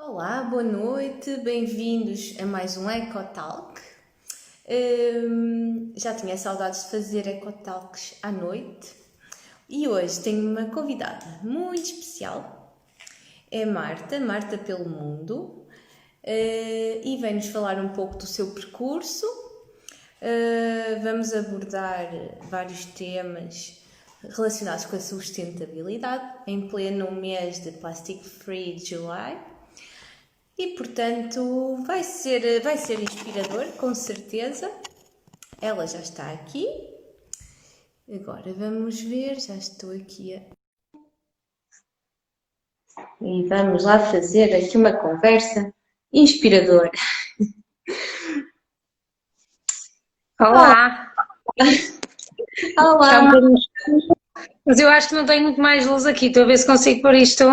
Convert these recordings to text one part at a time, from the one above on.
Olá, boa noite, bem-vindos a mais um EcoTalk. Já tinha saudades de fazer EcoTalks à noite e hoje tenho uma convidada muito especial, é Marta pelo Mundo, e vem-nos falar um pouco do seu percurso. Vamos abordar vários temas relacionados com a sustentabilidade em pleno mês de Plastic Free July. E portanto vai ser inspirador, com certeza. Ela já está aqui. Agora vamos ver, já estou aqui e vamos lá fazer aqui uma conversa inspiradora. Olá! Olá, Mas eu acho que não tenho muito mais luz aqui, estou a ver se consigo pôr isto.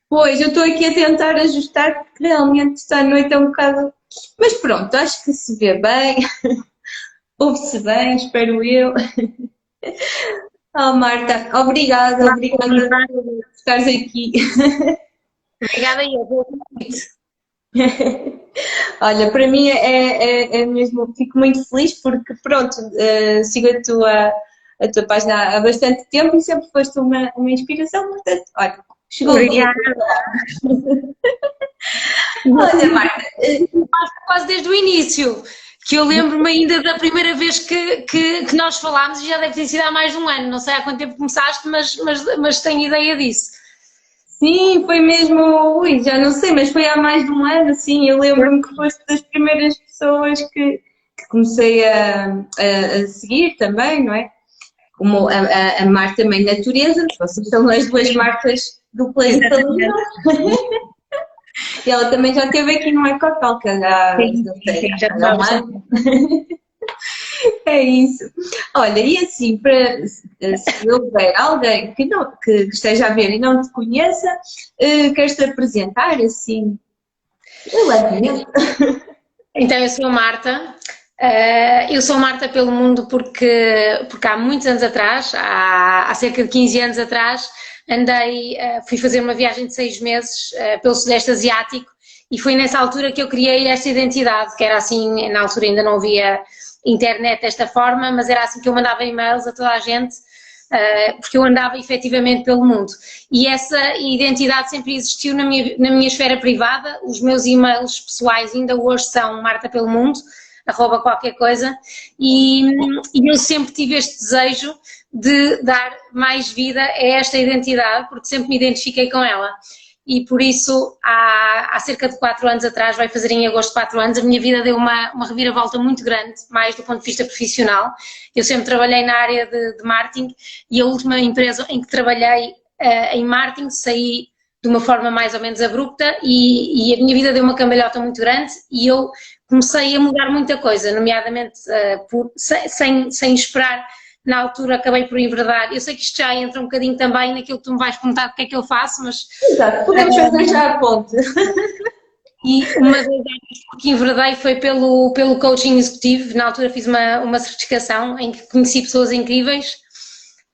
pois eu estou aqui a tentar ajustar porque realmente esta noite é um bocado. Mas pronto, acho que se vê bem, ouve-se bem, espero eu. Oh, Marta, obrigada por estares aqui. Obrigada eu pelo convite. Olha, para mim é mesmo, fico muito feliz porque, pronto, sigo a tua página há bastante tempo e sempre foste uma inspiração, portanto, olha, chegou o dia. Obrigada. Olha, Marta, Quase desde o início, que eu lembro-me ainda da primeira vez que nós falámos, e já deve ter sido há mais de um ano, não sei há quanto tempo começaste, mas tenho ideia disso. sim, foi mesmo, ui, já não sei, mas foi há mais de um ano, sim, eu lembro-me que foste das primeiras pessoas que comecei a seguir também, não é? Como a Marta Mãe Natureza, vocês são as duas marcas do planeta Lua. E ela também já esteve aqui no Ecotalk, já, Sim, não sei, já há um estava. ano. É isso. Olha, e assim, se houver alguém que esteja a ver e não te conheça, queres-te apresentar assim, levemente? Então, eu sou a Marta. Eu sou Marta pelo mundo porque há muitos anos atrás, há cerca de 15 anos atrás, fui fazer uma viagem de 6 meses pelo Sudeste Asiático e foi nessa altura que eu criei esta identidade, que era assim, na altura ainda não havia internet desta forma, mas era assim que eu mandava e-mails a toda a gente, porque eu andava efetivamente pelo mundo. E essa identidade sempre existiu na minha esfera privada, os meus e-mails pessoais ainda hoje são Marta pelo Mundo, arroba qualquer coisa, e eu sempre tive este desejo de dar mais vida a esta identidade, porque sempre me identifiquei com ela. E por isso, há cerca de 4 anos atrás, vai fazer em agosto 4 anos, a minha vida deu uma reviravolta muito grande, mais do ponto de vista profissional. Eu sempre trabalhei na área de marketing e a última empresa em que trabalhei em marketing saí de uma forma mais ou menos abrupta e a minha vida deu uma cambalhota muito grande e eu comecei a mudar muita coisa, nomeadamente sem esperar. Na altura acabei por enverdar. Eu sei que isto já entra um bocadinho também naquilo que tu me vais perguntar o que é que eu faço, mas Exato, podemos fazer já a ponte. e uma das áreas que enverdei foi pelo coaching executivo. Na altura fiz uma certificação em que conheci pessoas incríveis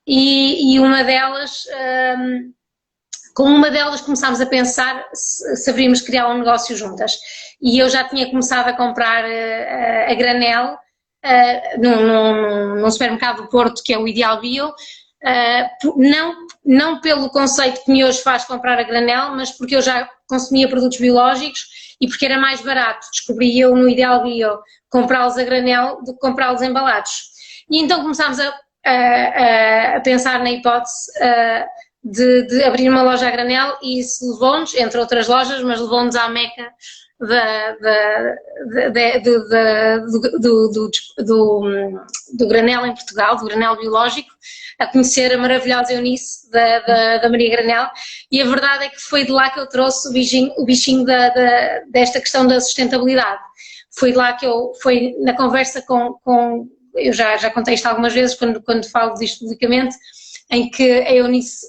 e uma delas, com uma delas começámos a pensar se haveríamos criar um negócio juntas. E eu já tinha começado a comprar a granel num supermercado do Porto, que é o Ideal Bio, não pelo conceito que me hoje faz comprar a granel, mas porque eu já consumia produtos biológicos e porque era mais barato, descobri eu no Ideal Bio comprá-los a granel do que comprá-los embalados. E então começámos a pensar na hipótese de abrir uma loja a granel e isso levou-nos, entre outras lojas, mas levou-nos à meca do granel em Portugal, do granel biológico, a conhecer a maravilhosa Eunice da Maria Granel, e a verdade é que foi de lá que eu trouxe o bichinho desta questão da sustentabilidade. Foi de lá que foi na conversa eu já contei isto algumas vezes quando falo disto publicamente, em que a Eunice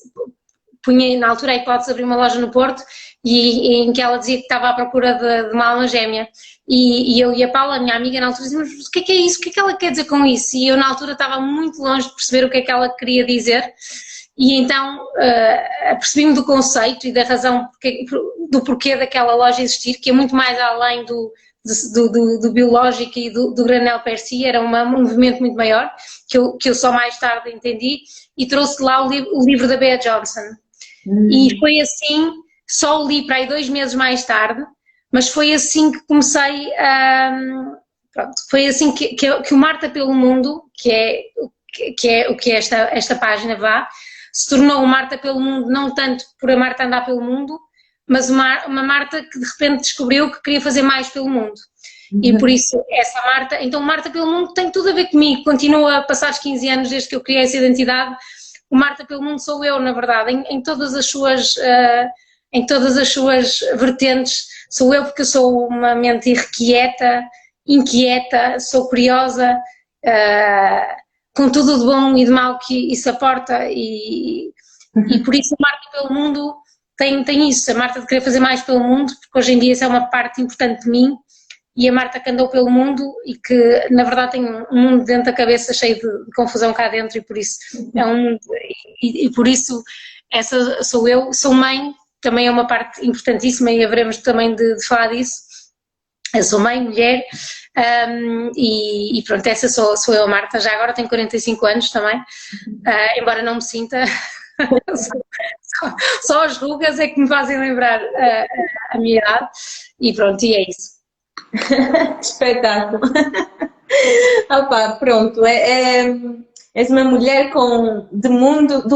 punha na altura a hipótese de abrir uma loja no Porto e em que ela dizia que estava à procura de uma alma gêmea e eu e a Paula, a minha amiga, na altura dizíamos, mas o que é isso? O que é que ela quer dizer com isso? E eu na altura estava muito longe de perceber o que é que ela queria dizer e então apercebi-me do conceito e da razão do porquê daquela loja existir, que é muito mais além do biológico e do granel per si, era um movimento muito maior, que eu só mais tarde entendi, e trouxe lá o livro da Bea Johnson. E foi assim, só o li para aí 2 meses mais tarde, mas foi assim que comecei pronto, foi assim que o Marta pelo Mundo, que é o que esta página se tornou o Marta pelo Mundo, não tanto por a Marta andar pelo mundo, mas uma Marta que de repente descobriu que queria fazer mais pelo mundo. E por isso essa Marta, então Marta pelo Mundo tem tudo a ver comigo, continua a passar os 15 anos desde que eu criei essa identidade. O Marta pelo Mundo sou eu, na verdade, em todas as suas vertentes. Sou eu, porque eu sou uma mente irrequieta, inquieta, sou curiosa, com tudo de bom e de mau que isso aporta, e por isso a Marta pelo Mundo tem isso, a Marta de querer fazer mais pelo mundo, porque hoje em dia isso é uma parte importante de mim, e a Marta que andou pelo mundo e que na verdade tem um mundo dentro da cabeça cheio de confusão cá dentro, e por isso é um mundo, e por isso essa sou eu. Sou mãe, também é uma parte importantíssima, e haveremos também de falar disso. Eu sou mãe, mulher, e pronto, essa sou eu, Marta. Já agora tenho 45 anos também, embora não me sinta. Só as rugas é que me fazem lembrar a minha idade, e pronto, e é isso. Espetáculo! Opa, pronto, és uma mulher do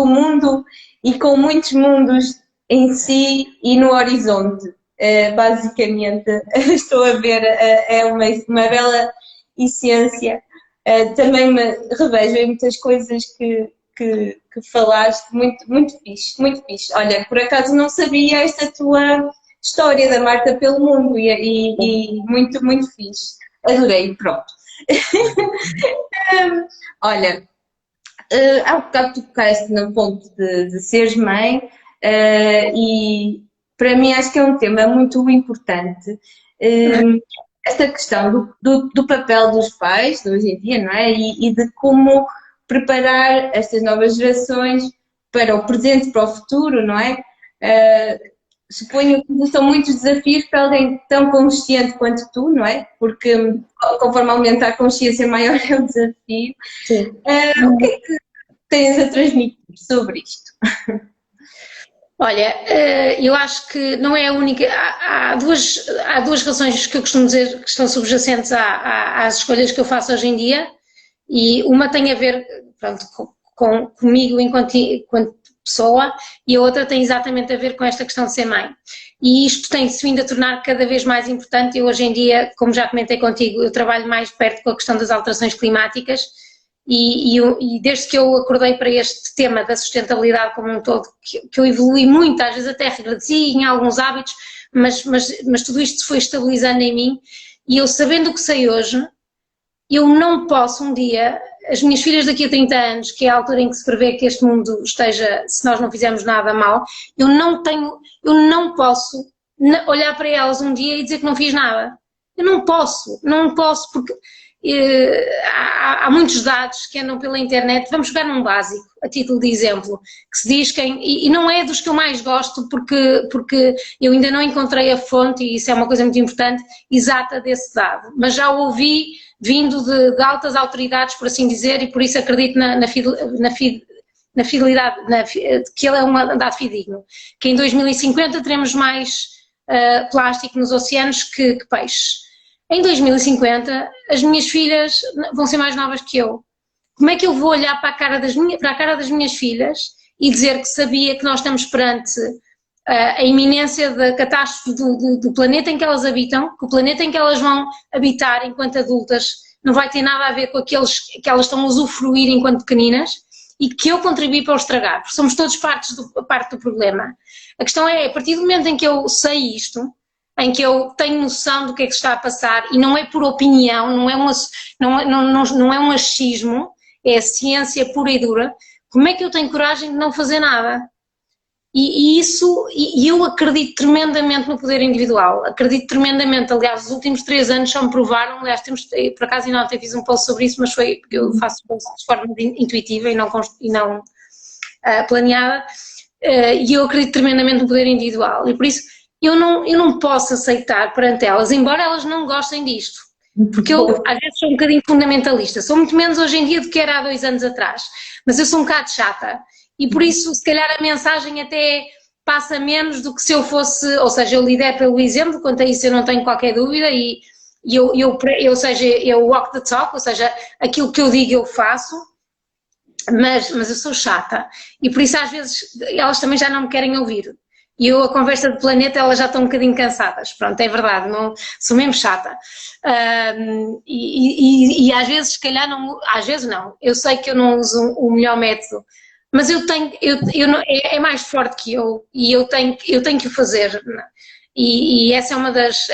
mundo e com muitos mundos em si e no horizonte. Basicamente, estou a ver, é uma bela essência. Também me revejo em muitas coisas que falaste, muito, muito fixe, muito fixe. Olha, por acaso não sabia esta tua história da Marta pelo Mundo, e muito, muito fixe. Adorei, pronto. Olha, há bocado tocaste no ponto de seres mãe, e para mim acho que é um tema muito importante. Esta questão do papel dos pais de hoje em dia, não é? E de como preparar estas novas gerações para o presente, para o futuro, não é? Suponho que são muitos desafios para alguém tão consciente quanto tu, não é? Porque conforme aumenta a consciência, maior é o desafio. Sim. O que é que tens a transmitir sobre isto? Olha, eu acho que não é a única. Há duas razões que eu costumo dizer que estão subjacentes às escolhas que eu faço hoje em dia, e uma tem a ver, pronto, comigo enquanto pessoa, e a outra tem exatamente a ver com esta questão de ser mãe. E isto tem-se vindo a tornar cada vez mais importante. Eu hoje em dia, como já comentei contigo, eu trabalho mais perto com a questão das alterações climáticas, e desde que eu acordei para este tema da sustentabilidade como um todo, que eu evolui muito, às vezes até regredi em alguns hábitos, mas tudo isto se foi estabilizando em mim, e eu, sabendo o que sei hoje, eu não posso um dia, as minhas filhas daqui a 30 anos, que é a altura em que se prevê que este mundo esteja, se nós não fizermos nada mal, eu não posso olhar para elas um dia e dizer que não fiz nada. Eu não posso, porque há muitos dados que andam pela internet. Vamos pegar num básico, a título de exemplo, que se diz e não é dos que eu mais gosto, porque eu ainda não encontrei a fonte, e isso é uma coisa muito importante, exata desse dado, mas já o ouvi vindo de altas autoridades, por assim dizer, e por isso acredito na fidelidade, que ele é um dado fidedigno, que em 2050 teremos mais plástico nos oceanos que peixes. Em 2050 as minhas filhas vão ser mais novas que eu. Como é que eu vou olhar para a cara das minhas filhas e dizer que sabia que nós estamos perante a iminência da catástrofe do planeta em que elas habitam, que o planeta em que elas vão habitar enquanto adultas não vai ter nada a ver com aqueles que elas estão a usufruir enquanto pequeninas, e que eu contribuí para o estragar, porque somos todos parte do problema. A questão é, a partir do momento em que eu sei isto, em que eu tenho noção do que é que está a passar, e não é por opinião, não é um achismo, é a ciência pura e dura, como é que eu tenho coragem de não fazer nada? E eu acredito tremendamente no poder individual, acredito tremendamente. Aliás, os últimos 3 anos só me provaram. Aliás, por acaso ainda ontem fiz um post sobre isso, mas foi porque eu faço posts de forma intuitiva e não planeada, e eu acredito tremendamente no poder individual, e por isso eu não posso aceitar perante elas, embora elas não gostem disto, porque eu às vezes sou um bocadinho fundamentalista, sou muito menos hoje em dia do que era há 2 anos atrás, mas eu sou um bocado chata, e por isso se calhar a mensagem até passa menos do que se eu fosse, ou seja, eu lidero pelo exemplo, quanto a isso eu não tenho qualquer dúvida, e ou seja, eu walk the talk, ou seja, aquilo que eu digo eu faço, mas eu sou chata, e por isso às vezes elas também já não me querem ouvir. E eu, a conversa de planeta, elas já estão um bocadinho cansadas, pronto, é verdade, não, sou mesmo chata. E às vezes, se calhar, não, às vezes não, eu sei que eu não uso o melhor método, mas eu tenho, é mais forte que eu, e eu tenho que o fazer. E essa é uma das,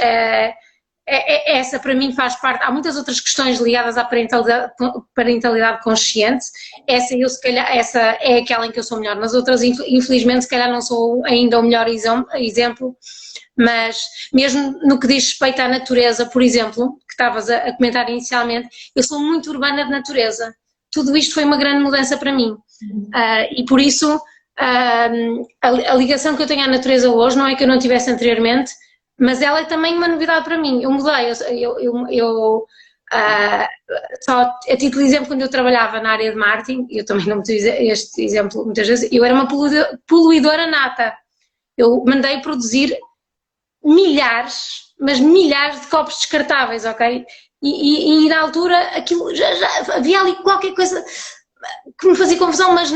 essa para mim faz parte, há muitas outras questões ligadas à parentalidade consciente, essa eu se calhar, essa é aquela em que eu sou melhor, nas outras infelizmente se calhar não sou ainda o melhor exemplo, mas mesmo no que diz respeito à natureza, por exemplo, que estavas a comentar inicialmente, eu sou muito urbana de natureza, tudo isto foi uma grande mudança para mim, e por isso a ligação que eu tenho à natureza hoje não é que eu não tivesse anteriormente, mas ela é também uma novidade para mim. Eu mudei, só a título de exemplo, quando eu trabalhava na área de marketing, eu também não utilizo este exemplo muitas vezes, eu era uma poluidora nata. Eu mandei produzir milhares, mas milhares de copos descartáveis, ok? E na altura aquilo já havia ali qualquer coisa que me fazia confusão, mas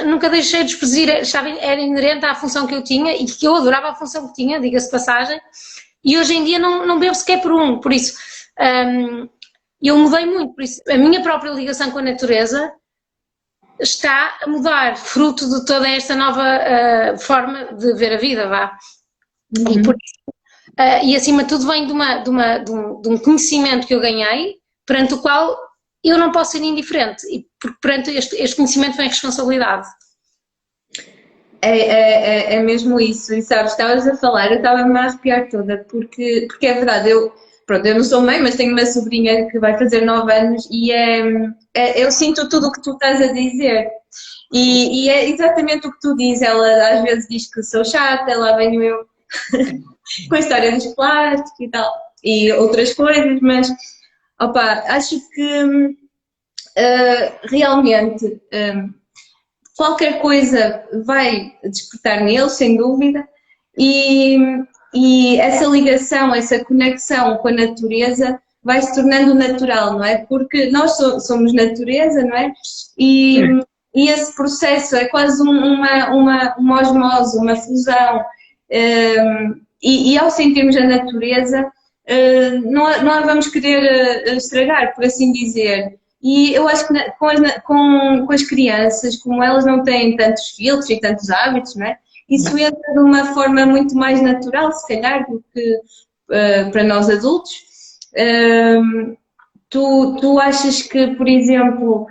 nunca deixei de desprezir, era inerente à função que eu tinha e que eu adorava a função que tinha, diga-se de passagem, e hoje em dia não bebo sequer por isso eu mudei muito, por isso a minha própria ligação com a natureza está a mudar, fruto de toda esta nova forma de ver a vida, vá. E por isso, e acima de tudo vem de um conhecimento que eu ganhei, perante o qual eu não posso ser indiferente, e porque perante este conhecimento vem responsabilidade. É mesmo isso, e sabes, estavas a falar, eu estava-me a arrepiar toda, porque é verdade, eu não sou mãe, mas tenho uma sobrinha que vai fazer 9 anos e eu sinto tudo o que tu estás a dizer. E é exatamente o que tu dizes, ela às vezes diz que sou chata, lá venho eu com a história dos plásticos e tal, e outras coisas, mas opa, acho que realmente qualquer coisa vai despertar nele, sem dúvida, e essa ligação, essa conexão com a natureza vai se tornando natural, não é? Porque nós somos natureza, não é? E esse processo é quase uma osmose, uma fusão, e ao sentirmos a natureza, não a vamos querer estragar, por assim dizer. E eu acho que com as crianças, como elas não têm tantos filtros e tantos hábitos, não é? Isso entra de uma forma muito mais natural, se calhar, do que para nós adultos. Tu achas que, por exemplo,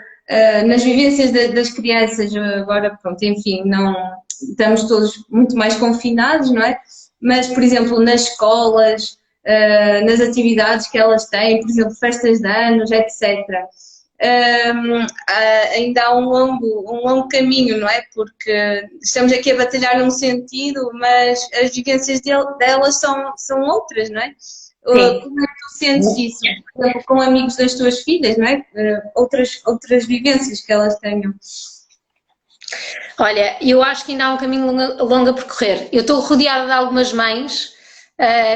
nas vivências das crianças, agora, pronto, enfim, não estamos todos muito mais confinados, não é? Mas, por exemplo, nas escolas, nas atividades que elas têm, por exemplo, festas de anos, etc., ainda há um longo caminho, não é? Porque estamos aqui a batalhar num sentido, mas as vivências delas são outras, não é? Como é que tu sentes isso? Por exemplo, com amigos das tuas filhas, não é? Outras vivências que elas tenham. Olha, eu acho que ainda há um caminho longo a percorrer. Eu estou rodeada de algumas mães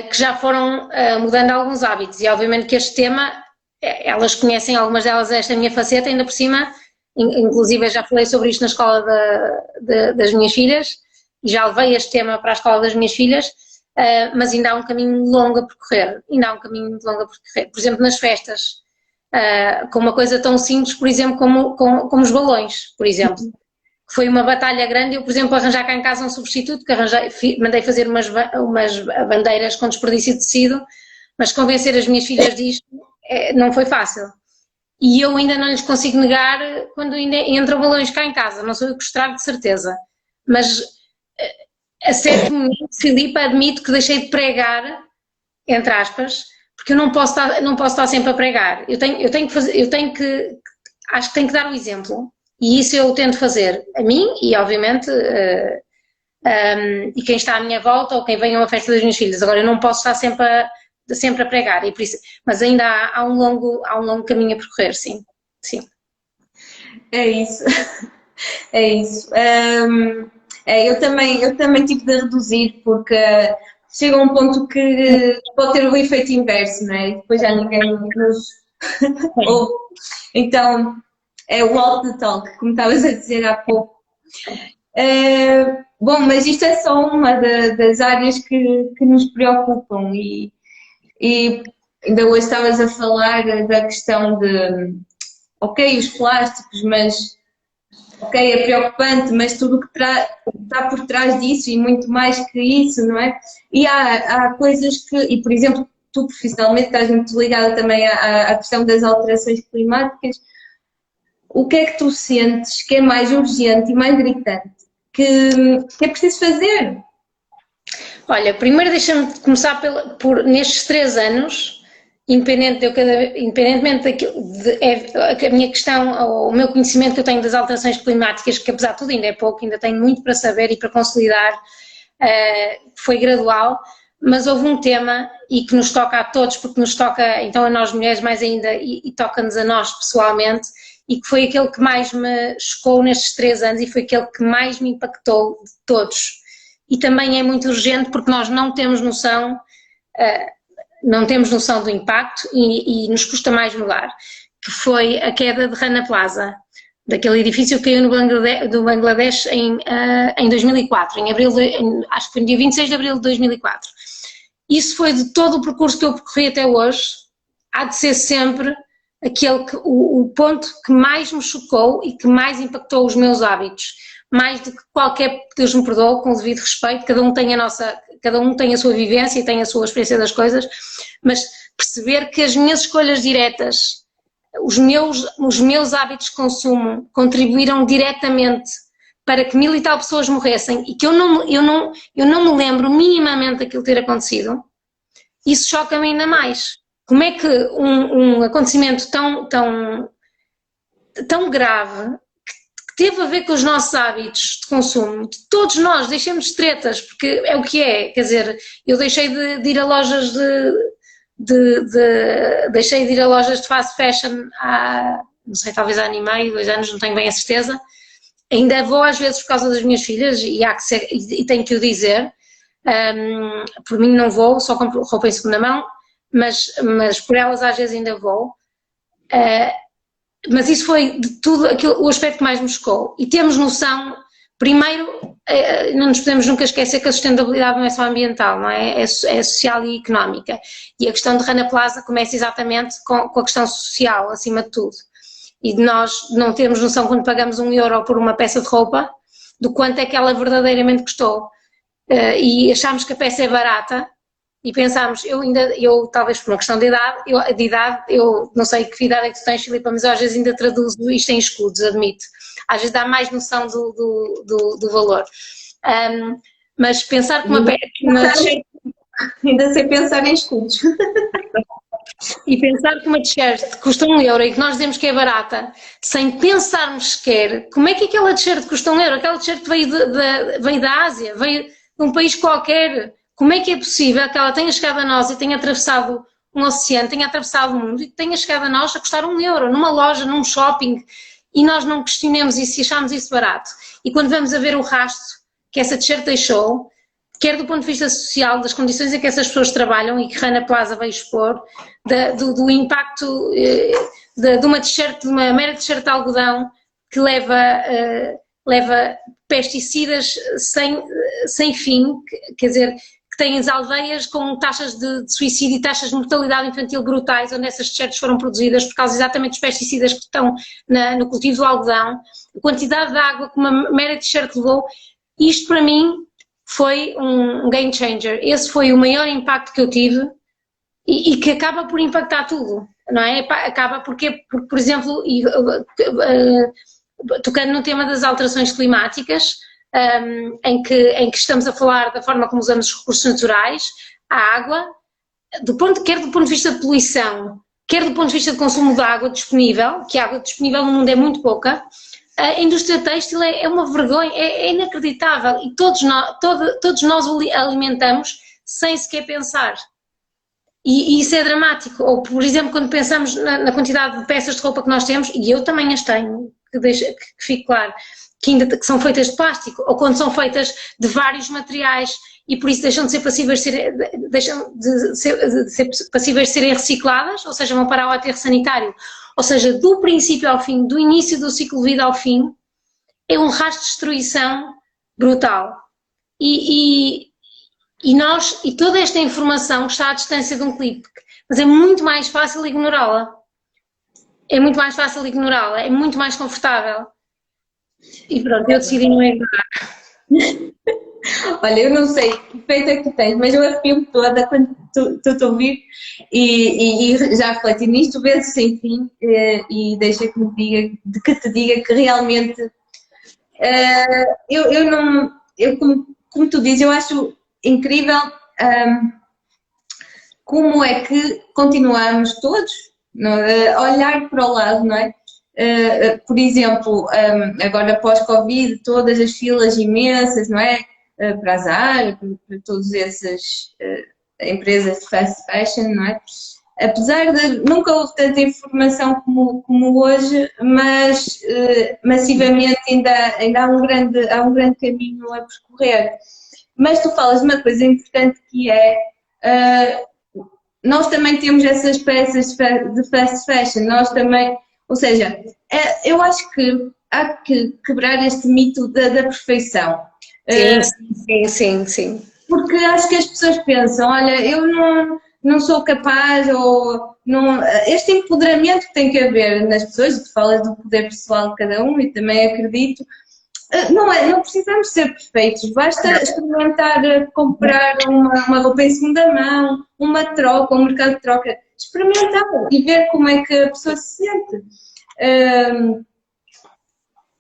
que já foram mudando alguns hábitos, e obviamente que este tema, elas conhecem, algumas delas, esta minha faceta, ainda por cima, inclusive eu já falei sobre isto na escola das minhas filhas, e já levei este tema para a escola das minhas filhas, mas ainda há um caminho longo a percorrer, por exemplo, nas festas, com uma coisa tão simples, por exemplo, como os balões, por exemplo. Foi uma batalha grande, eu, por exemplo, arranjar cá em casa um substituto, que mandei fazer umas bandeiras com desperdício de tecido, mas convencer as minhas filhas disto não foi fácil. E eu ainda não lhes consigo negar quando ainda entram balões cá em casa, não sou eu que estrago, de certeza. Mas a certo momento, Filipe, admito que deixei de pregar, entre aspas, porque eu não posso estar sempre a pregar. Acho que tenho que dar o exemplo. E isso eu tento fazer a mim e, obviamente, e quem está à minha volta ou quem vem a uma festa das minhas filhas. Agora, eu não posso estar sempre a pregar, e por isso, mas ainda há um longo caminho a percorrer, sim. Sim. É isso. É isso. Eu também tive de reduzir porque chega a um ponto que pode ter o efeito inverso, não é? E depois já ninguém nos ouve. Então, é o walk the talk, como estavas a dizer há pouco. Bom, mas isto é só uma das áreas que nos preocupam e ainda hoje estavas a falar da questão de, ok, os plásticos, mas ok, é preocupante, mas tudo o que está por trás disso e muito mais que isso, não é? E há coisas que, e por exemplo, tu profissionalmente estás muito ligada também à questão das alterações climáticas. O que é que tu sentes que é mais urgente e mais gritante que é preciso fazer? Olha, primeiro deixa-me começar por nestes 3 anos, independentemente a minha questão, o meu conhecimento que eu tenho das alterações climáticas, que apesar de tudo ainda é pouco, ainda tenho muito para saber e para consolidar, foi gradual, mas houve um tema e que nos toca a todos, porque nos toca então a nós mulheres mais ainda e toca-nos a nós pessoalmente, e que foi aquele que mais me chocou nestes 3 anos e foi aquele que mais me impactou de todos. E também é muito urgente porque nós não temos noção do impacto e nos custa mais mudar, que foi a queda de Rana Plaza, daquele edifício que caiu no Bangladesh em 2004, acho que foi no dia 26 de abril de 2004. Isso foi de todo o percurso que eu percorri até hoje, há de ser sempre o ponto que mais me chocou e que mais impactou os meus hábitos, mais do que qualquer, Deus me perdoe, com o devido respeito, cada um tem a sua vivência e tem a sua experiência das coisas, mas perceber que as minhas escolhas diretas, os meus hábitos de consumo contribuíram diretamente para que 1000 e tal pessoas morressem e que eu não me lembro minimamente daquilo ter acontecido, isso choca-me ainda mais. Como é que um acontecimento tão grave, que teve a ver com os nossos hábitos de consumo, de todos nós, deixemos de tretas, porque é o que é, quer dizer, eu deixei de ir a lojas deixei de ir a lojas de fast fashion há, não sei, talvez há ano e meio, 2 anos, não tenho bem a certeza. Ainda vou às vezes por causa das minhas filhas e tenho que o dizer, por mim não vou, só compro roupa em segunda mão, mas por elas às vezes ainda vou. Mas isso foi de tudo o aspecto que mais me chocou. E temos noção, primeiro, não nos podemos nunca esquecer que a sustentabilidade não é só ambiental, não é? É social e económica. E a questão de Rana Plaza começa exatamente com a questão social, acima de tudo. E de nós não termos noção, quando pagamos €1 por uma peça de roupa, do quanto é que ela verdadeiramente custou. E achamos que a peça é barata e pensámos, eu talvez por uma questão de idade, eu não sei que idade é que tu tens, Filipa, mas eu às vezes ainda traduzo isto em escudos, admito. Às vezes dá mais noção do valor. Mas pensar que uma peça... Ainda sei pensar em escudos. E pensar que uma t-shirt custa €1 e que nós dizemos que é barata, sem pensarmos sequer como é que aquela t-shirt custa €1, aquela t-shirt veio da Ásia, veio de um país qualquer, como é que é possível que ela tenha chegado a nós e tenha atravessado um oceano, tenha atravessado o mundo e tenha chegado a nós a custar €1, numa loja, num shopping, e nós não questionemos isso e achamos isso barato. E quando vamos a ver o rastro que essa t-shirt deixou, quer do ponto de vista social, das condições em que essas pessoas trabalham e que Rana Plaza veio expor, do impacto de uma t-shirt, de uma mera t-shirt de algodão que leva pesticidas sem fim, quer dizer, que têm as aldeias com taxas de suicídio e taxas de mortalidade infantil brutais, onde essas t-shirts foram produzidas por causa exatamente dos pesticidas que estão no cultivo do algodão, a quantidade de água que uma mera t-shirt levou, isto para mim foi um game changer. Esse foi o maior impacto que eu tive e que acaba por impactar tudo, não é? Acaba porque por exemplo, tocando no tema das alterações climáticas, em que estamos a falar da forma como usamos os recursos naturais, a água, quer do ponto de vista de poluição, quer do ponto de vista de consumo de água disponível, que a água disponível no mundo é muito pouca, a indústria têxtil é uma vergonha, é inacreditável e todos nós o alimentamos sem sequer pensar. E isso é dramático. Ou, por exemplo, quando pensamos na quantidade de peças de roupa que nós temos, e eu também as tenho, que fique claro, que são feitas de plástico, ou quando são feitas de vários materiais e por isso deixam de ser passíveis de serem recicladas, ou seja, vão parar ao aterro sanitário. Ou seja, do princípio ao fim, do início do ciclo de vida ao fim, é um rastro de destruição brutal. E toda esta informação está à distância de um clique, mas é muito mais fácil ignorá-la. É muito mais fácil ignorá-la, é muito mais confortável. E pronto, eu decidi não ignorar. Olha, eu não sei que efeito é que tens, mas eu arrepio-me toda quando estou a ouvir e já refleti nisto vezes sem fim e deixa que te diga que realmente como tu dizes, eu acho incrível como é que continuamos todos a olhar para o lado, não é? Por exemplo, agora pós-Covid, todas as filas imensas, não é? Para a Zara, para todas essas empresas de fast fashion, não é? Apesar de nunca houve tanta informação como hoje, mas massivamente ainda há um grande caminho a percorrer. Mas tu falas de uma coisa importante que é, nós também temos essas peças de fast fashion, nós também, ou seja, eu acho que há que quebrar este mito da perfeição. Sim. Porque acho que as pessoas pensam, olha, eu não sou capaz, ou não, este empoderamento que tem que haver nas pessoas, e tu falas do poder pessoal de cada um, e também acredito, não precisamos ser perfeitos, basta experimentar comprar uma roupa em segunda mão, uma troca, um mercado de troca, experimentar e ver como é que a pessoa se sente.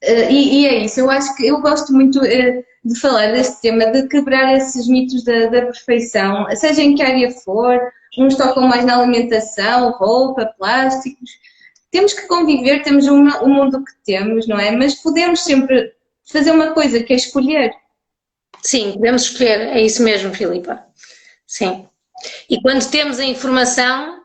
E é isso, eu acho que eu gosto muito de falar deste tema, de quebrar esses mitos da perfeição, seja em que área for, uns tocam mais na alimentação, roupa, plásticos, temos que conviver, temos o mundo que temos, não é? Mas podemos sempre fazer uma coisa, que é escolher. Sim, podemos escolher, é isso mesmo, Filipa. Sim. E quando temos a informação,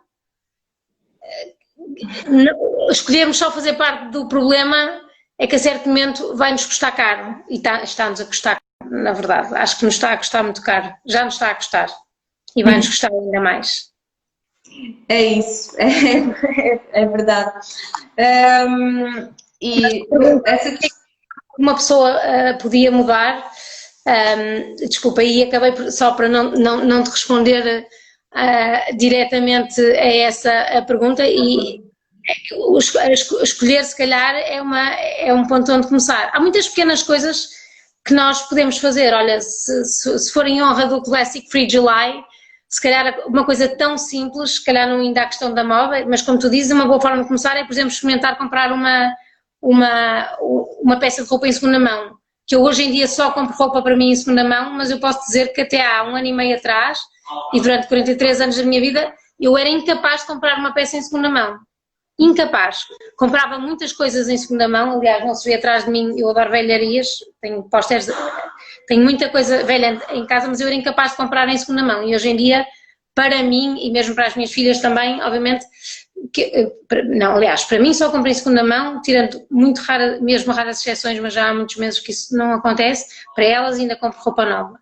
escolhermos só fazer parte do problema é que a certo momento vai-nos custar caro. E está-nos a custar caro, na verdade. Acho que nos está a custar muito caro. Já nos está a custar. E vai-nos custar ainda mais. É isso, é verdade. E essa uma pessoa podia mudar, desculpa, e acabei só para não te responder diretamente a essa pergunta, e escolher se calhar é um ponto onde começar. Há muitas pequenas coisas que nós podemos fazer, olha, se for em honra do Classic Free July, se calhar uma coisa tão simples, se calhar não ainda há questão da moda, mas como tu dizes, uma boa forma de começar é, por exemplo, experimentar comprar uma peça de roupa em segunda mão, que eu hoje em dia só compro roupa para mim em segunda mão, mas eu posso dizer que até há 1 ano e meio atrás, e durante 43 anos da minha vida, eu era incapaz de comprar uma peça em segunda mão. Incapaz. Comprava muitas coisas em segunda mão, aliás, não se vê atrás de mim, eu adoro velharias, tenho pósteres, tenho muita coisa velha em casa, mas eu era incapaz de comprar em segunda mão, e hoje em dia, para mim, e mesmo para as minhas filhas também, obviamente, aliás, para mim só compro em segunda mão, tirando mesmo raras exceções, mas já há muitos meses que isso não acontece, para elas ainda compro roupa nova.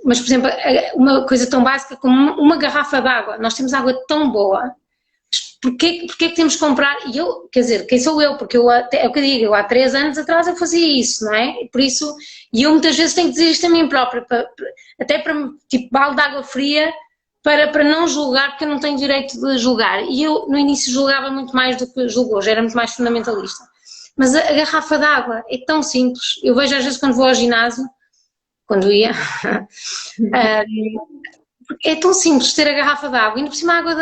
Mas, por exemplo, uma coisa tão básica como uma garrafa de água, nós temos água tão boa, porquê que temos que comprar? E eu, quer dizer, quem sou eu? Porque é o que eu digo, há 3 anos atrás eu fazia isso, não é? Por isso, e eu muitas vezes tenho que dizer isto a mim própria, até para, tipo, balde de água fria, para não julgar, porque eu não tenho direito de julgar. E eu, no início, julgava muito mais do que julgo hoje, era muito mais fundamentalista. Mas a garrafa de água é tão simples, eu vejo às vezes quando vou ao ginásio, quando ia, é tão simples ter a garrafa de água, e ainda por cima a água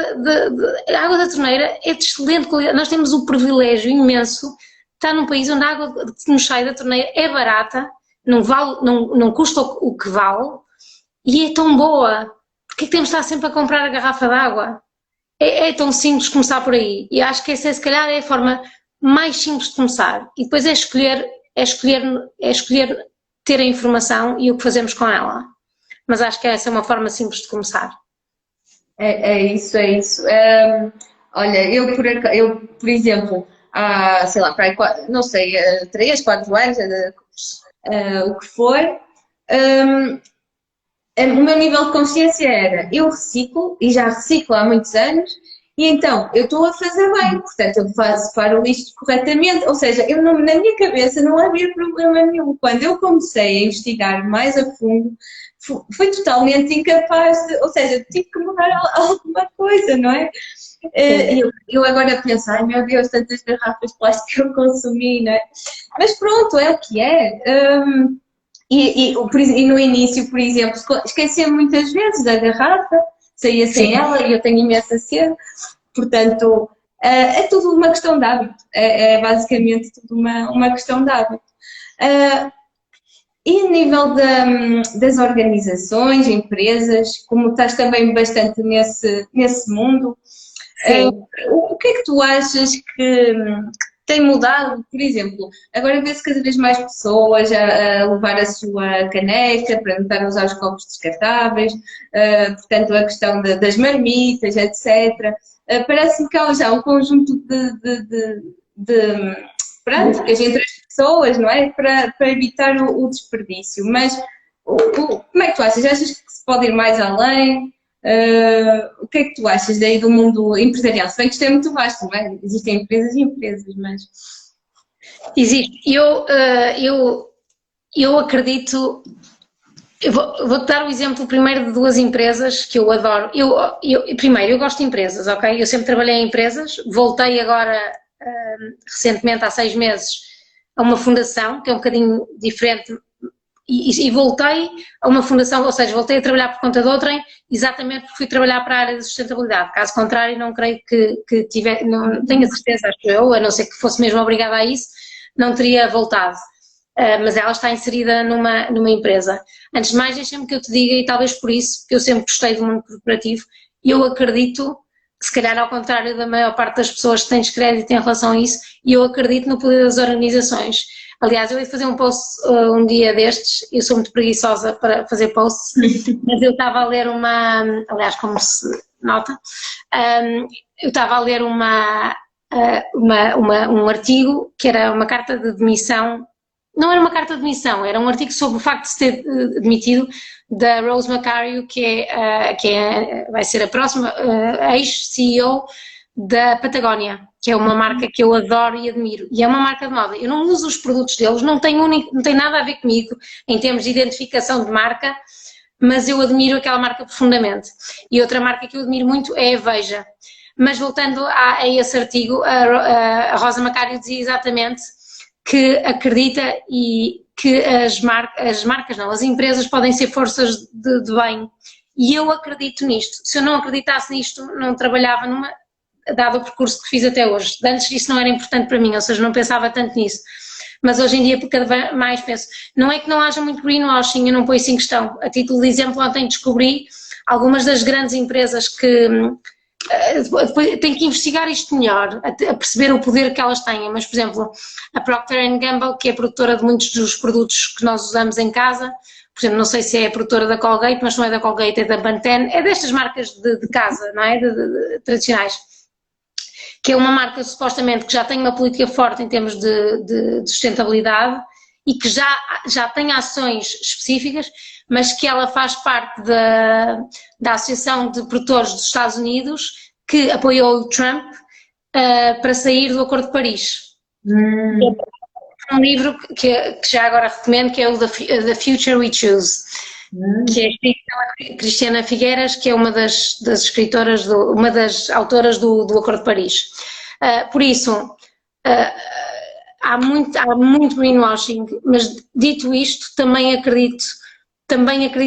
da torneira é de excelente qualidade. Nós temos o privilégio imenso de estar num país onde a água que nos sai da torneira é barata, não custa o que vale, e é tão boa. Porquê que temos de estar sempre a comprar a garrafa de água? É tão simples começar por aí, e acho que essa se calhar é a forma mais simples de começar. E depois é escolher ter a informação e o que fazemos com ela. Mas acho que essa é uma forma simples de começar. É isso, é isso. Olha, eu, por exemplo, há, sei lá, não sei, 3, 4 anos, o que for, o meu nível de consciência era, eu reciclo, e já reciclo há muitos anos, e então eu estou a fazer bem, portanto eu separo o lixo corretamente, ou seja, eu não, na minha cabeça não havia problema nenhum. Quando eu comecei a investigar mais a fundo, fui totalmente incapaz de, ou seja, tive que mudar alguma coisa, não é? Eu agora penso, ai meu Deus, tantas garrafas de plástico que eu consumi, não é? Mas pronto, é o que é. E no início, por exemplo, esquecia muitas vezes da garrafa, saía sem ela e eu tenho imensa sede, portanto, é tudo uma questão de hábito, é basicamente tudo uma questão de hábito. E a nível das organizações, empresas, como estás também bastante nesse mundo, o que é que tu achas que tem mudado? Por exemplo, agora vê-se cada vez mais pessoas a levar a sua caneca para não estar a usar os copos descartáveis, portanto a questão das marmitas, etc. Parece-me que há já um conjunto de práticas entre as pessoas, não é? Para evitar o desperdício. Mas como é que tu achas? Achas que se pode ir mais além? O que é que tu achas daí do mundo empresarial? Se bem que isto é muito vasto, não é? Existem empresas e empresas, mas... Existe. Eu acredito... Vou-te dar o exemplo primeiro de 2 empresas que eu adoro. Primeiro, eu gosto de empresas, ok? Eu sempre trabalhei em empresas, voltei agora, recentemente, há 6 meses, a uma fundação, que é um bocadinho diferente, e voltei a uma fundação, ou seja, voltei a trabalhar por conta de outrem, exatamente porque fui trabalhar para a área de sustentabilidade. Caso contrário, não creio que não tenho a certeza, acho eu, a não ser que fosse mesmo obrigada a isso, não teria voltado. Mas ela está inserida numa empresa. Antes de mais, deixa-me que eu te diga, e talvez por isso, porque eu sempre gostei do mundo corporativo, eu acredito que, se calhar ao contrário da maior parte das pessoas que têm descrédito em relação a isso, eu acredito no poder das organizações. Aliás, eu ia fazer um post um dia destes, eu sou muito preguiçosa para fazer posts, mas eu estava a ler aliás, como se nota, eu estava a ler um artigo que era uma carta de demissão. Não era uma carta de demissão, era um artigo sobre o facto de se ter demitido da Rose McCarry, que vai ser a próxima ex-CEO da Patagónia, que é uma marca que eu adoro e admiro, e é uma marca de moda. Eu não uso os produtos deles, não tem nada a ver comigo em termos de identificação de marca, mas eu admiro aquela marca profundamente. E outra marca que eu admiro muito é a Veja. Mas voltando a esse artigo, a Rosa Macário dizia exatamente que acredita e que as empresas podem ser forças de bem. E eu acredito nisto. Se eu não acreditasse nisto, não trabalhava dado o percurso que fiz até hoje. Antes isso não era importante para mim, ou seja, não pensava tanto nisso. Mas hoje em dia, cada vez mais penso, não é que não haja muito greenwashing, eu não ponho isso em questão. A título de exemplo, ontem descobri algumas das grandes empresas que tem que investigar isto melhor, a perceber o poder que elas têm, mas por exemplo a Procter & Gamble, que é produtora de muitos dos produtos que nós usamos em casa, por exemplo, não sei se é a produtora da Colgate, mas não é da Colgate, é da Pantene, é destas marcas de casa, não é? Tradicionais, que é uma marca supostamente que já tem uma política forte em termos de sustentabilidade e que já tem ações específicas, mas que ela faz parte da Associação de Produtores dos Estados Unidos, que apoiou o Trump para sair do Acordo de Paris. Um livro que já agora recomendo, que é o The Future We Choose, que é escrito pela Cristiana Figueiras, que é uma das escritoras, uma das autoras do Acordo de Paris. Por isso, há muito greenwashing, mas dito isto, também acredito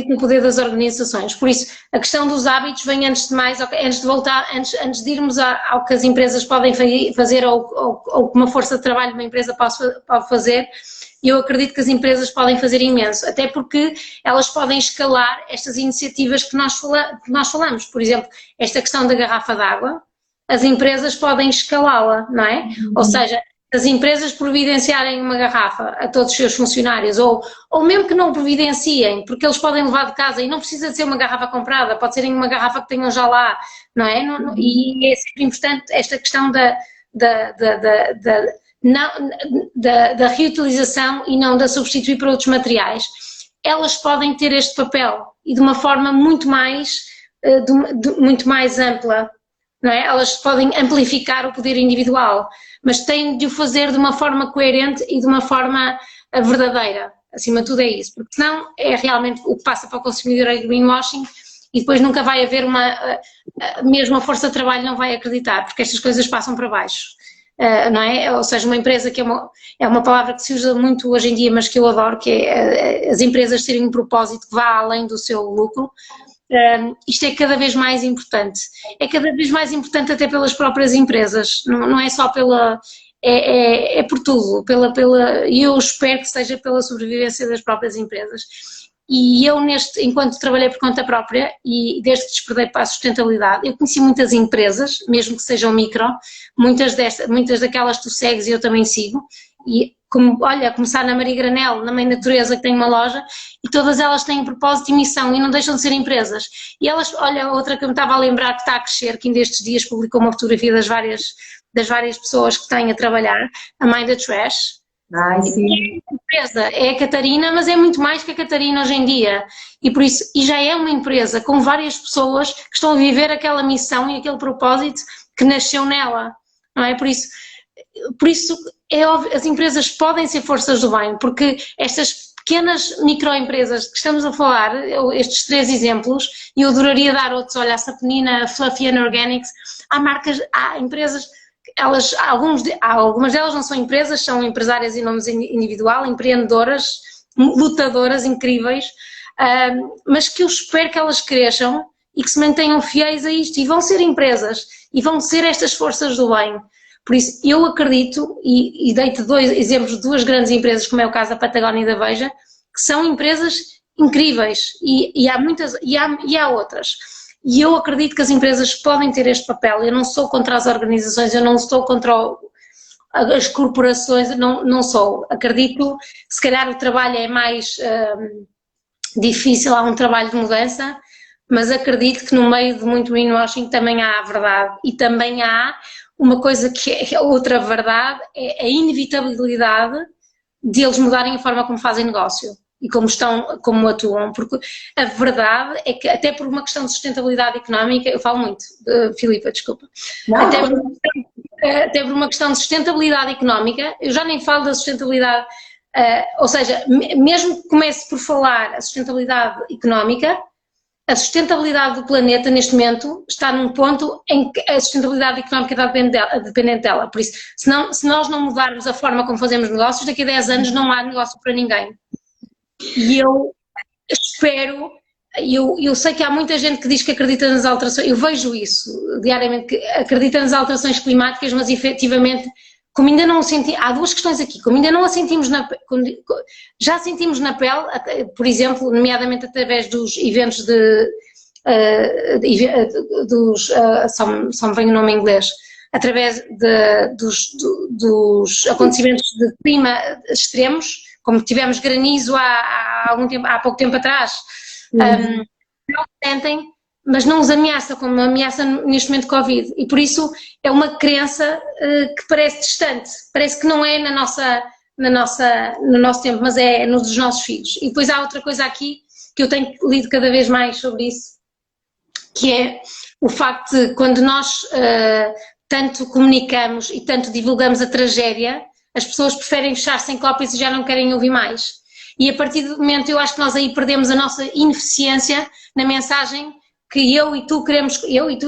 no poder das organizações. Por isso, a questão dos hábitos vem antes de mais, antes de irmos ao que as empresas podem fazer ou que uma força de trabalho de uma empresa pode fazer. Eu acredito que as empresas podem fazer imenso, até porque elas podem escalar estas iniciativas que nós falamos. Por exemplo, esta questão da garrafa d'água, as empresas podem escalá-la, não é? Ou seja, as empresas providenciarem uma garrafa a todos os seus funcionários, ou mesmo que não providenciem, porque eles podem levar de casa e não precisa de ser uma garrafa comprada, pode ser uma garrafa que tenham já lá, não é? E é sempre importante esta questão da reutilização e não da substituir por outros materiais. Elas podem ter este papel e de uma forma muito mais ampla, não é? Elas podem amplificar o poder individual, mas têm de o fazer de uma forma coerente e de uma forma verdadeira. Acima de tudo é isso, porque senão é realmente o que passa para o consumidor é greenwashing e depois nunca vai haver mesmo a força de trabalho não vai acreditar, porque estas coisas passam para baixo. Não é? Ou seja, uma empresa que é uma palavra que se usa muito hoje em dia, mas que eu adoro, que é as empresas terem um propósito que vá além do seu lucro. Isto é cada vez mais importante. É cada vez mais importante até pelas próprias empresas, não é só é por tudo, e eu espero que seja pela sobrevivência das próprias empresas. E eu enquanto trabalhei por conta própria e desde que despertei para a sustentabilidade, eu conheci muitas empresas, mesmo que sejam micro, muitas daquelas que tu segues e eu também sigo, e começar na Maria Granel, na Mãe Natureza, que tem uma loja, e todas elas têm um propósito e missão e não deixam de ser empresas. E elas, outra que eu me estava a lembrar que está a crescer, que ainda estes dias publicou uma fotografia das várias pessoas que têm a trabalhar, a Mind the Trash. Sim. A empresa é a Catarina, mas é muito mais que a Catarina hoje em dia, e por isso, e já é uma empresa com várias pessoas que estão a viver aquela missão e aquele propósito que nasceu nela, não é? Por isso é óbvio, as empresas podem ser forças do bem, porque estas pequenas microempresas que estamos a falar, estes 3 exemplos, e eu adoraria dar outros, olha, a Saponina, a Fluffy and Organics, há empresas, algumas delas não são empresas, são empresárias em nome individual, empreendedoras, lutadoras incríveis, mas que eu espero que elas cresçam e que se mantenham fiéis a isto, e vão ser empresas, e vão ser estas forças do bem. Por isso, eu acredito, e dei-te 2 exemplos de 2 grandes empresas, como é o caso da Patagónia e da Veja, que são empresas incríveis, e há muitas, e há outras. E eu acredito que as empresas podem ter este papel. Eu não sou contra as organizações, eu não estou contra as corporações, não sou. Acredito que se calhar o trabalho é mais difícil, há um trabalho de mudança, mas acredito que no meio de muito greenwashing também há a verdade, e também há uma coisa que é outra verdade, é a inevitabilidade de eles mudarem a forma como fazem negócio e como atuam, porque a verdade é que até por uma questão de sustentabilidade económica, eu falo muito, Filipa, desculpa, até por uma questão de sustentabilidade económica, eu já nem falo da sustentabilidade, ou seja, mesmo que comece por falar a sustentabilidade económica, a sustentabilidade do planeta neste momento está num ponto em que a sustentabilidade económica está dependente dela, por isso, se nós não mudarmos a forma como fazemos negócios, daqui a 10 anos não há negócio para ninguém. E eu espero, eu sei que há muita gente que diz que acredita nas alterações, eu vejo isso diariamente, que acredita nas alterações climáticas, mas efetivamente, como ainda não senti, há 2 questões aqui, como ainda não a sentimos já sentimos na pele, por exemplo, nomeadamente através dos eventos só me vem o nome em inglês, através dos acontecimentos de clima extremos, como tivemos granizo há pouco tempo atrás, não sentem, mas não os ameaça como ameaça neste momento Covid, e por isso é uma crença que parece distante, parece que não é no nosso tempo, mas é no dos nossos filhos. E depois há outra coisa aqui que eu tenho lido cada vez mais sobre isso, que é o facto de quando nós tanto comunicamos e tanto divulgamos a tragédia, as pessoas preferem fechar-se em cópias e já não querem ouvir mais. E a partir do momento eu acho que nós aí perdemos a nossa ineficiência na mensagem que eu e tu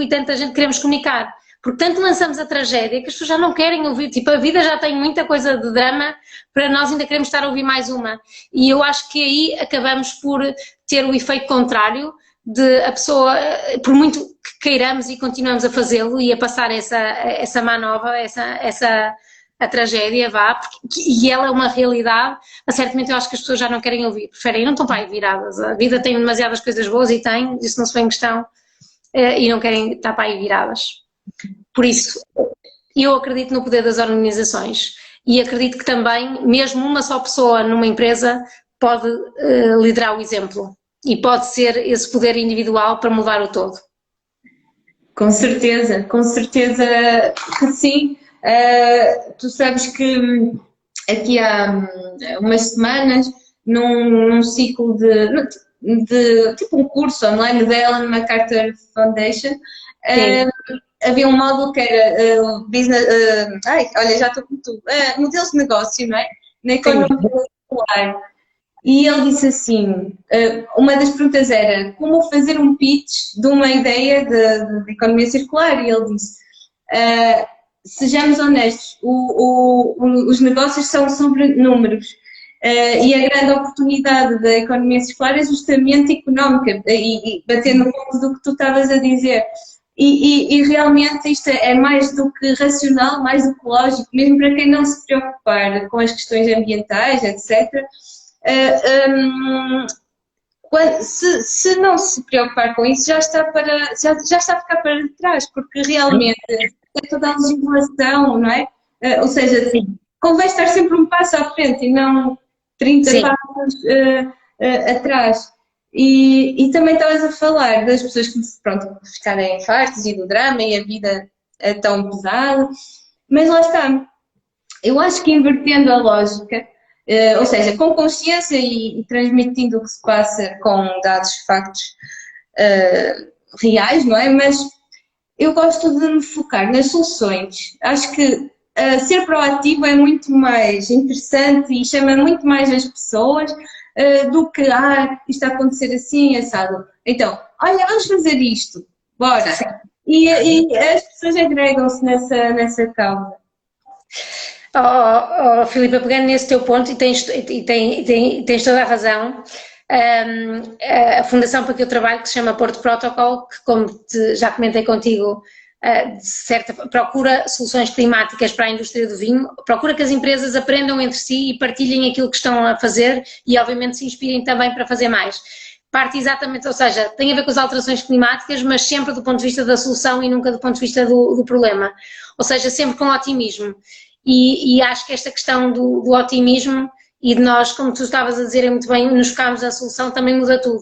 e tanta gente queremos comunicar. Porque tanto lançamos a tragédia que as pessoas já não querem ouvir, tipo, a vida já tem muita coisa de drama, para nós ainda queremos estar a ouvir mais uma. E eu acho que aí acabamos por ter o efeito contrário de a pessoa, por muito que queiramos e continuamos a fazê-lo e a passar essa má nova, a tragédia, e ela é uma realidade, certamente eu acho que as pessoas já não querem ouvir, preferem, não estão para aí viradas, a vida tem demasiadas coisas boas e tem, isso não se põe em questão, e não querem estar para aí viradas. Por isso, eu acredito no poder das organizações, e acredito que também, mesmo uma só pessoa numa empresa pode liderar o exemplo e pode ser esse poder individual para mudar o todo. Com certeza que sim. Tu sabes que aqui há umas semanas, num ciclo de tipo um curso online da Ellen MacArthur Foundation, havia um módulo que era business, olha, já estou com tudo, modelos de negócio, não é? Na economia circular. E ele disse assim, uma das perguntas era como fazer um pitch de uma ideia de economia circular, e ele disse, sejamos honestos, os negócios são sobre números, e a grande oportunidade da economia circular é justamente económica, e batendo no ponto do que tu estavas a dizer. E realmente isto é mais do que racional, mais do que lógico, mesmo para quem não se preocupar com as questões ambientais, etc. Se não se preocupar com isso, já está a ficar para trás, porque realmente é toda a legislação, não é? Ou seja, convém estar sempre um passo à frente e não 30 passos atrás. E também estavas a falar das pessoas que, pronto, ficarem fartas e do drama e a vida é tão pesada, mas lá está. Eu acho que invertendo a lógica, ou seja, com consciência e transmitindo o que se passa com dados, factos reais, não é? Mas eu gosto de me focar nas soluções. Acho que ser proativo é muito mais interessante e chama muito mais as pessoas do que, isto está a acontecer assim, assado. Então, olha, vamos fazer isto, bora. E as pessoas agregam-se nessa causa. Filipa, pegando nesse teu ponto, e tens toda a razão, a fundação para que eu trabalho, que se chama Porto Protocol, que como já comentei contigo, procura soluções climáticas para a indústria do vinho, procura que as empresas aprendam entre si e partilhem aquilo que estão a fazer e obviamente se inspirem também para fazer mais. Parte exatamente, ou seja, tem a ver com as alterações climáticas, mas sempre do ponto de vista da solução e nunca do ponto de vista do problema, ou seja, sempre com otimismo. E acho que esta questão do otimismo e de nós, como tu estavas a dizer muito bem, nos focarmos na solução também muda tudo.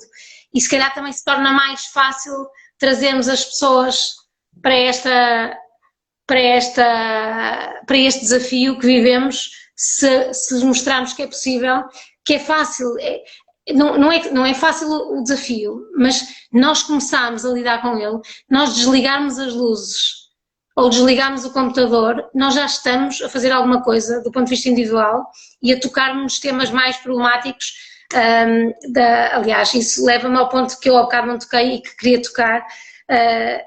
E se calhar também se torna mais fácil trazermos as pessoas para este desafio que vivemos, se mostrarmos que é possível, que é fácil. Não é fácil o desafio, mas nós começarmos a lidar com ele, nós desligarmos as luzes ou desligarmos o computador, nós já estamos a fazer alguma coisa do ponto de vista individual e a tocarmos nos temas mais problemáticos. Aliás, isso leva-me ao ponto que eu há bocado não toquei e que queria tocar. É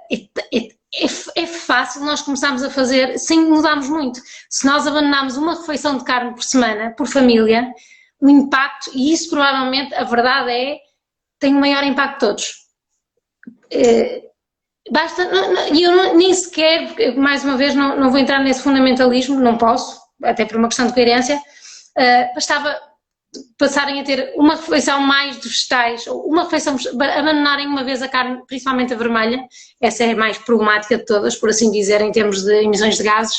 fácil nós começarmos a fazer sem mudarmos muito. Se nós abandonarmos uma refeição de carne por semana, por família, o impacto, e isso provavelmente, a verdade tem o maior impacto de todos. Basta, e eu nem sequer, mais uma vez, não vou entrar nesse fundamentalismo, não posso, até por uma questão de coerência, bastava passarem a ter uma refeição mais de vegetais, ou uma refeição, abandonarem uma vez a carne, principalmente a vermelha, essa é a mais problemática de todas, por assim dizer, em termos de emissões de gases,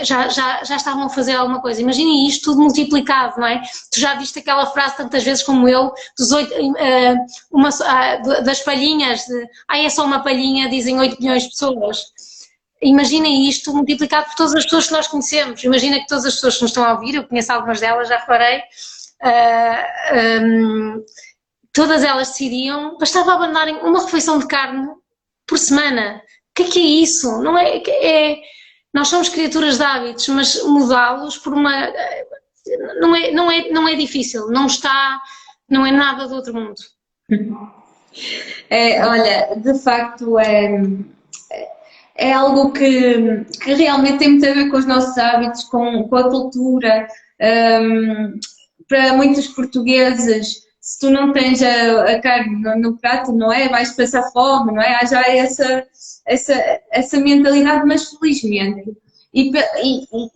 já estavam a fazer alguma coisa. Imaginem isto tudo multiplicado, não é? Tu já viste aquela frase tantas vezes como eu, das palhinhas, é só uma palhinha, dizem 8 milhões de pessoas. Imaginem isto multiplicado por todas as pessoas que nós conhecemos. Imagina que todas as pessoas que nos estão a ouvir, eu conheço algumas delas, já reparei, todas elas decidiam, bastava abandonarem uma refeição de carne por semana. O que é isso? Não é, nós somos criaturas de hábitos, mas mudá-los por uma... Não é difícil, não é nada do outro mundo. Olha, de facto é algo que realmente tem muito a ver com os nossos hábitos, com a cultura. Para muitos portugueses, se tu não tens a carne no prato, não é? Vais passar fome, não é? Há já essa mentalidade, mas felizmente, e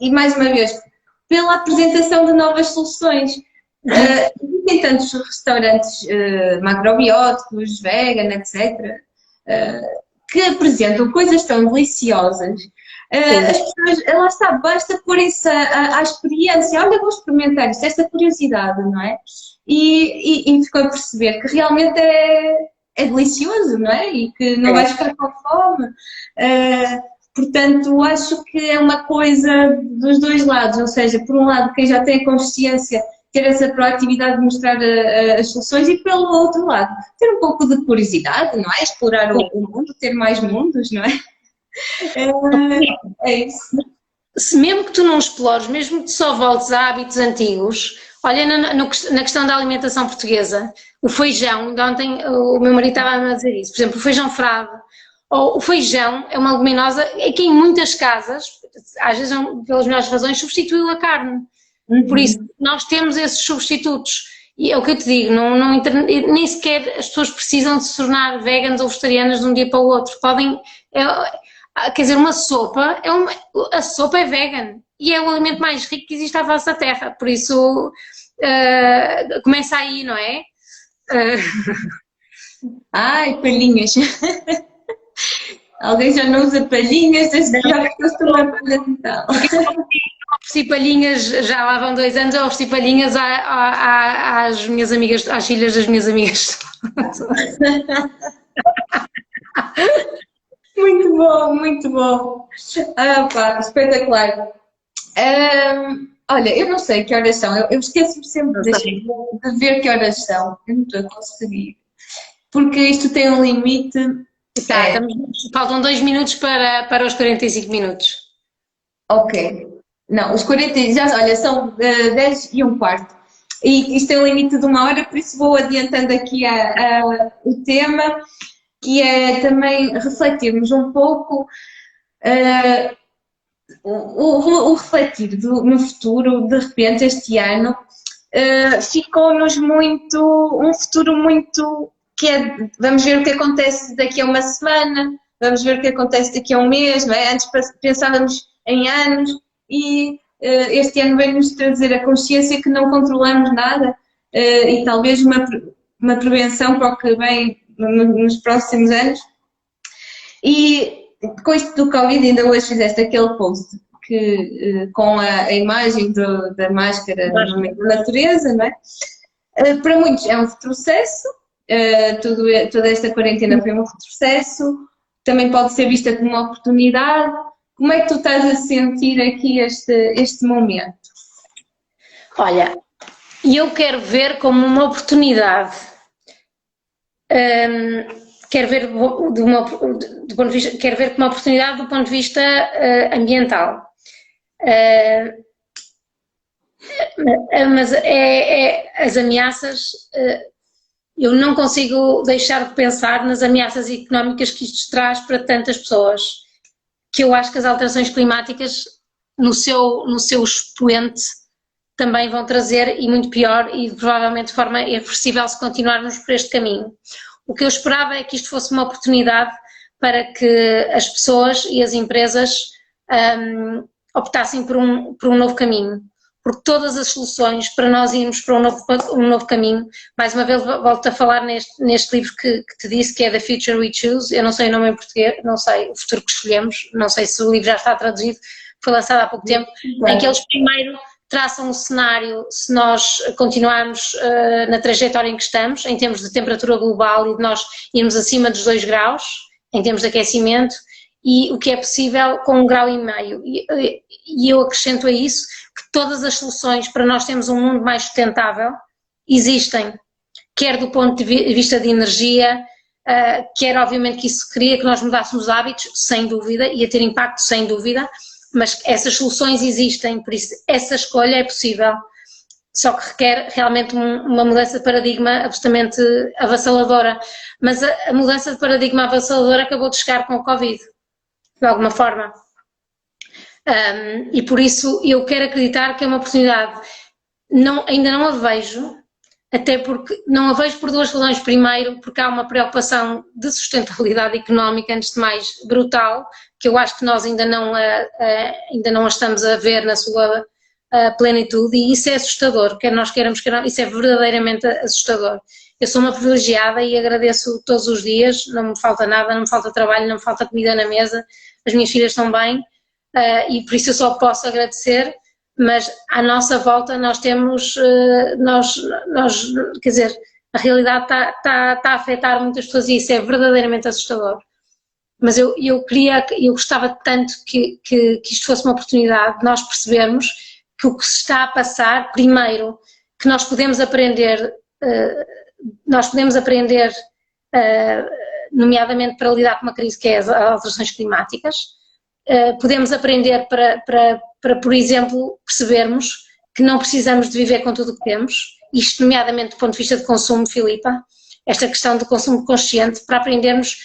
mais uma vez, pela apresentação de novas soluções. Existem tantos restaurantes macrobióticos, vegan, etc., que apresentam coisas tão deliciosas, Sim. As pessoas, lá está, basta porem-se à experiência, olha, vou experimentar isto, esta curiosidade, não é? E ficou a perceber que realmente é delicioso, não é? E que não vais ficar com fome. Portanto, acho que é uma coisa dos dois lados, ou seja, por um lado, quem já tem consciência, ter essa proatividade de mostrar as soluções, e pelo outro lado, ter um pouco de curiosidade, não é? Explorar o mundo, ter mais mundos, não é? É isso. Se mesmo que tu não explores, mesmo que tu só voltes a hábitos antigos, olha na questão da alimentação portuguesa, o feijão, ainda ontem o meu marido estava a dizer isso, por exemplo, o feijão frade, ou o feijão é uma leguminosa que em muitas casas, às vezes pelas melhores razões, substituiu a carne. Por isso, nós temos esses substitutos. E é o que eu te digo, nem sequer as pessoas precisam de se tornar veganas ou vegetarianas de um dia para o outro. Podem, quer dizer, uma sopa, a sopa é vegan e é o alimento mais rico que existe à face da Terra. Por isso, começa aí, não é? Ai, palhinhas. Alguém já não usa palhinhas, desde que já costuma palha então. Ofereci palhinhas, já lá vão 2 anos, eu ofereci palhinhas às minhas amigas, às filhas das minhas amigas. Muito bom, muito bom. Pá, espetacular. Olha, eu não sei que horas são, eu esqueço-me sempre de ver que horas são, eu não estou a conseguir. Porque isto tem um limite. Tá, faltam 2 minutos para os 45 minutos. Ok. Não, os 40, já, olha, são 10 e 1/4. E isto tem um limite de 1 hora, por isso vou adiantando aqui o tema, que é também refletirmos um pouco o refletir no futuro. De repente, este ano, ficou-nos um futuro muito, que é, vamos ver o que acontece daqui a uma semana, vamos ver o que acontece daqui a um mês, não é? Antes pensávamos em anos, e este ano vem-nos trazer a consciência que não controlamos nada, e talvez uma prevenção para o que vem nos próximos anos. E com isto do Covid, ainda hoje fizeste aquele post com a imagem da máscara no meio da natureza, não é? Para muitos é um retrocesso, toda esta quarentena foi um retrocesso, também pode ser vista como uma oportunidade. Como é que tu estás a sentir aqui este momento? Olha, eu quero ver como uma oportunidade. Quero ver do ponto de vista, quero ver como uma oportunidade do ponto de vista ambiental. Mas as ameaças, eu não consigo deixar de pensar nas ameaças económicas que isto traz para tantas pessoas, que eu acho que as alterações climáticas, no seu expoente, também vão trazer, e muito pior, e provavelmente de forma irreversível, se continuarmos por este caminho. O que eu esperava é que isto fosse uma oportunidade para que as pessoas e as empresas optassem por um novo caminho, porque todas as soluções para nós irmos para um novo caminho, mais uma vez volto a falar neste livro que te disse, que é The Future We Choose, eu não sei o nome em português, não sei, O Futuro que Escolhemos, não sei se o livro já está traduzido, foi lançado há pouco tempo, em que eles primeiro traçam um cenário, se nós continuarmos na trajetória em que estamos, em termos de temperatura global e de nós irmos acima dos 2 graus, em termos de aquecimento, e o que é possível com 1,5 graus. E eu acrescento a isso que todas as soluções para nós termos um mundo mais sustentável existem, quer do ponto de vista de energia, quer obviamente que isso queria que nós mudássemos hábitos, sem dúvida, ia ter impacto sem dúvida, mas essas soluções existem, por isso essa escolha é possível, só que requer realmente uma mudança de paradigma absolutamente avassaladora, mas a mudança de paradigma avassaladora acabou de chegar com o Covid, de alguma forma, e por isso eu quero acreditar que é uma oportunidade. Ainda não a vejo, até porque não a vejo por 2 razões. Primeiro, porque há uma preocupação de sustentabilidade económica, antes de mais, brutal, que eu acho que nós ainda não a estamos a ver na sua plenitude, e isso é assustador, quer nós queiramos, isso é verdadeiramente assustador. Eu sou uma privilegiada e agradeço todos os dias, não me falta nada, não me falta trabalho, não me falta comida na mesa, as minhas filhas estão bem, e por isso eu só posso agradecer, mas à nossa volta nós temos, quer dizer, a realidade está a afetar muitas pessoas e isso é verdadeiramente assustador. Mas eu gostava tanto que isto fosse uma oportunidade de nós percebermos que o que se está a passar, primeiro, que nós podemos aprender, nomeadamente para lidar com uma crise que é as alterações climáticas, podemos aprender para, por exemplo, percebermos que não precisamos de viver com tudo o que temos, isto nomeadamente do ponto de vista de consumo, Filipa, esta questão do consumo consciente, para aprendermos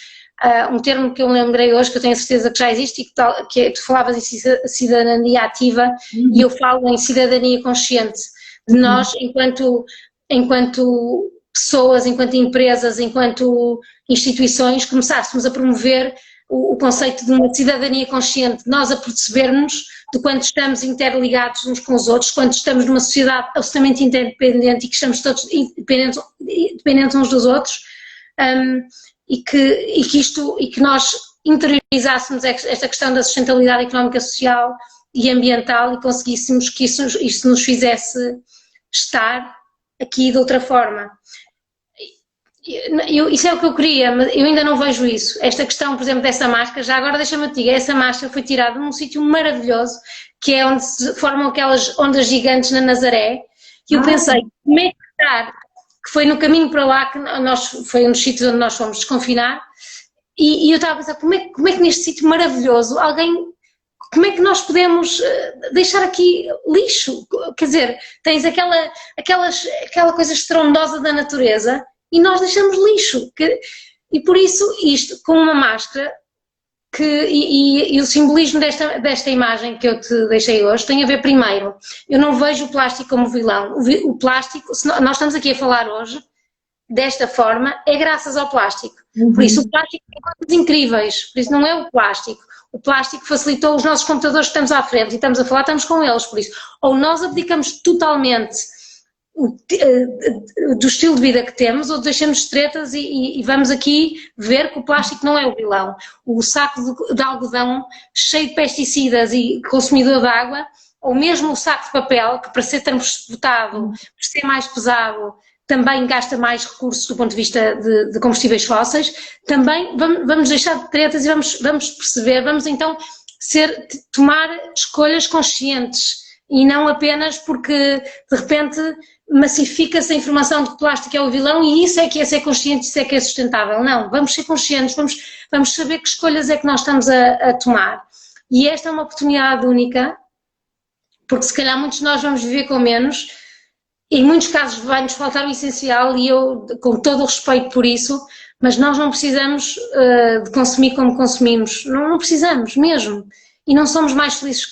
um termo que eu me lembrei hoje, que eu tenho certeza que já existe, e que tu falavas em cidadania ativa, e eu falo em cidadania consciente, de nós enquanto pessoas, enquanto empresas, enquanto instituições, começássemos a promover o conceito de uma cidadania consciente, nós a percebermos de quanto estamos interligados uns com os outros, quanto estamos numa sociedade absolutamente interdependente e que estamos todos dependentes uns dos outros, e que nós interiorizássemos esta questão da sustentabilidade económica, social e ambiental e conseguíssemos que isso nos fizesse estar aqui de outra forma. Isso é o que eu queria, mas eu ainda não vejo isso. Esta questão, por exemplo, dessa máscara, já agora deixa-me te dizer, essa máscara foi tirada num sítio maravilhoso, que é onde se formam aquelas ondas gigantes na Nazaré, e eu pensei, como é que estar, que foi no caminho para lá, foi um dos sítios onde nós fomos desconfinar, e eu estava a pensar, como é que neste sítio maravilhoso, como é que nós podemos deixar aqui lixo? Quer dizer, tens aquela coisa estrondosa da natureza, e nós deixamos lixo, e por isso isto, com uma máscara, e o simbolismo desta imagem que eu te deixei hoje tem a ver primeiro, eu não vejo o plástico como vilão, o plástico, se nós estamos aqui a falar hoje, desta forma, é graças ao plástico, por isso o plástico tem coisas incríveis, por isso não é o plástico facilitou os nossos computadores que estamos à frente e estamos a falar, estamos com eles, por isso, ou nós abdicamos totalmente do estilo de vida que temos, ou deixamos tretas e vamos aqui ver que o plástico não é o vilão. O saco de algodão cheio de pesticidas e consumidor de água, ou mesmo o saco de papel, que para ser transportado, por ser mais pesado, também gasta mais recursos do ponto de vista de combustíveis fósseis, também vamos deixar de tretas e vamos perceber, vamos então tomar escolhas conscientes e não apenas porque de repente massifica-se a informação de que o plástico é o vilão e isso é que é ser consciente, isso é que é sustentável. Não, vamos ser conscientes, vamos saber que escolhas é que nós estamos a tomar. E esta é uma oportunidade única, porque se calhar muitos de nós vamos viver com menos, em muitos casos vai-nos faltar o essencial e eu, com todo o respeito por isso, mas nós não precisamos de consumir como consumimos, não precisamos mesmo. E não somos mais felizes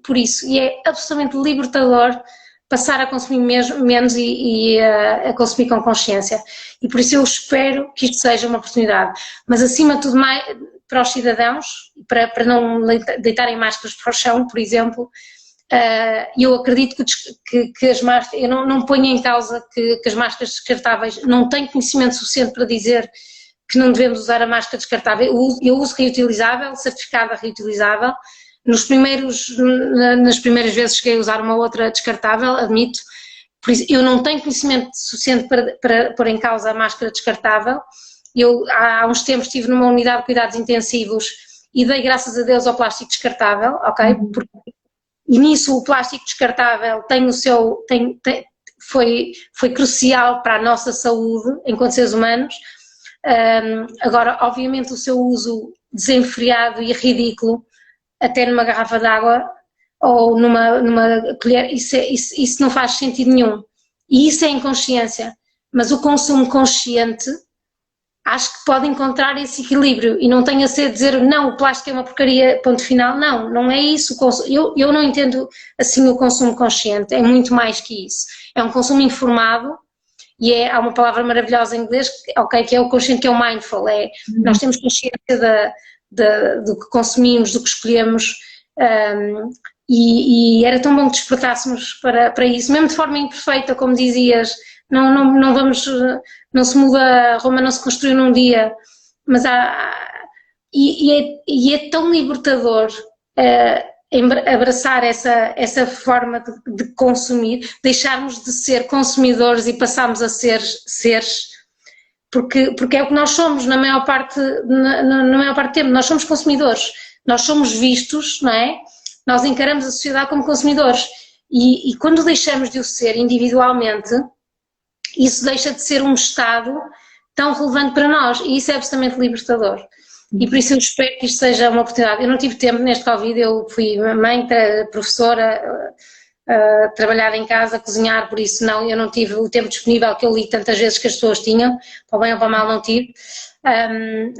por isso. E é absolutamente libertador passar a consumir menos e a consumir com consciência. E por isso eu espero que isto seja uma oportunidade. Mas acima de tudo, mais, para os cidadãos, para não deitarem máscaras para o chão, por exemplo, eu acredito que as máscaras, eu não ponho em causa que as máscaras descartáveis, não tenho conhecimento suficiente para dizer que não devemos usar a máscara descartável. Eu uso reutilizável, certificada reutilizável. Nas primeiras vezes cheguei a usar uma outra descartável, admito. Por isso, eu não tenho conhecimento suficiente para pôr em causa a máscara descartável. Eu há uns tempos estive numa unidade de cuidados intensivos e dei graças a Deus ao plástico descartável, ok? E nisso o plástico descartável foi crucial para a nossa saúde enquanto seres humanos. Agora, obviamente, o seu uso desenfreado e ridículo, até numa garrafa de água ou numa colher, isso não faz sentido nenhum. E isso é inconsciência. Mas o consumo consciente, acho que pode encontrar esse equilíbrio e não tenho a ser dizer, não, o plástico é uma porcaria, ponto final. Não é isso. Eu não entendo assim o consumo consciente, é muito mais que isso. É um consumo informado. E há uma palavra maravilhosa em inglês, okay, que é o consciente, que é o mindful, nós temos consciência do que consumimos, do que escolhemos, e era tão bom que despertássemos para isso, mesmo de forma imperfeita, como dizias, não se muda, Roma não se construiu num dia, mas é tão libertador abraçar essa forma de consumir, deixarmos de ser consumidores e passarmos a ser seres, porque é o que nós somos na maior parte do tempo, nós somos consumidores, nós somos vistos, não é? Nós encaramos a sociedade como consumidores e quando deixamos de o ser individualmente, isso deixa de ser um estado tão relevante para nós e isso é absolutamente libertador. E por isso eu espero que isto seja uma oportunidade. Eu não tive tempo neste Covid, eu fui mãe, professora, trabalhar em casa, cozinhar, por isso não, eu não tive o tempo disponível que eu li tantas vezes que as pessoas tinham, para o bem ou para o mal não tive,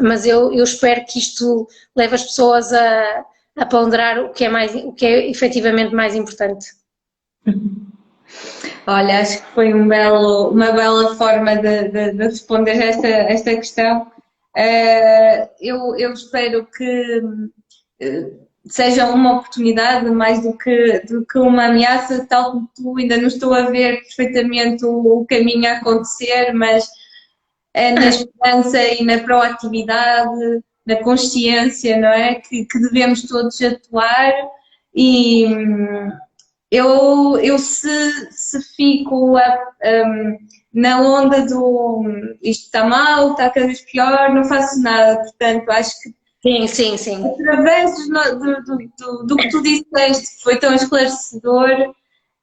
mas eu espero que isto leve as pessoas a ponderar o que é efetivamente mais importante. Olha, acho que foi uma bela forma de responder esta questão. Eu espero que seja uma oportunidade mais do que uma ameaça, tal como tu. Ainda não estou a ver perfeitamente o caminho a acontecer, mas é na esperança e na proatividade, na consciência, não é? Que devemos todos atuar e eu se fico na onda do isto está mal, está cada vez pior, não faço nada, portanto acho que Sim. através do que tu disseste, que foi tão esclarecedor,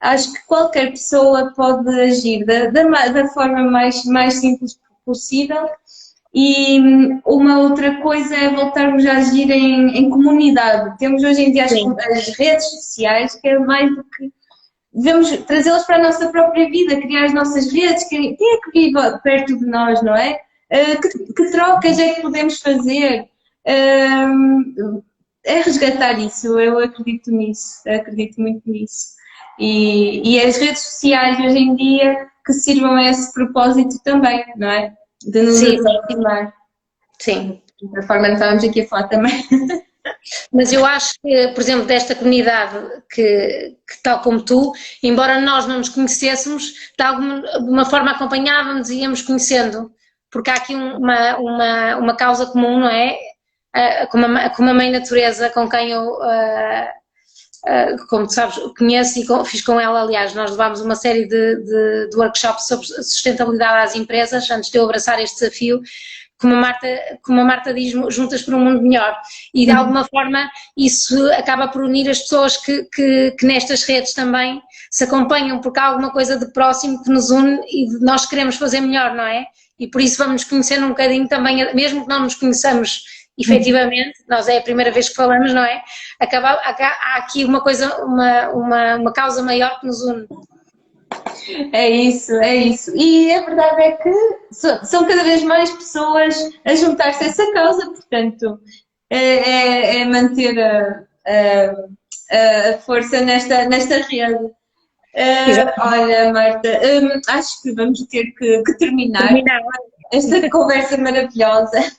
acho que qualquer pessoa pode agir da forma mais simples possível. E uma outra coisa é voltarmos a agir em comunidade. Temos hoje em dia as redes sociais, que é mais do que devemos trazê-las para a nossa própria vida, criar as nossas redes. Quem é que vive perto de nós, não é? Que trocas é que podemos fazer? É resgatar isso, eu acredito nisso, acredito muito nisso. E as redes sociais hoje em dia que sirvam a esse propósito também, não é? De nos aproximar. Sim. Da forma que estávamos aqui a falar também. Mas eu acho que, por exemplo, desta comunidade que tal como tu, embora nós não nos conhecêssemos, de alguma forma acompanhávamos e íamos conhecendo, porque há aqui uma causa comum, não é? Com a mãe natureza, com quem eu, como tu sabes, conheço e fiz com ela, aliás, nós levámos uma série de workshops sobre sustentabilidade às empresas, antes de eu abraçar este desafio, como a Marta diz, juntas por um mundo melhor. E de alguma forma isso acaba por unir as pessoas que nestas redes também se acompanham, porque há alguma coisa de próximo que nos une e nós queremos fazer melhor, não é? E por isso vamos nos conhecendo um bocadinho também, mesmo que não nos conheçamos efetivamente, nós é a primeira vez que falamos, não é? Há aqui uma coisa, uma causa maior que nos une. É isso. E a verdade é que são cada vez mais pessoas a juntar-se a essa causa, portanto, é manter a força nesta rede. Olha, Marta, acho que vamos ter que terminar esta conversa maravilhosa,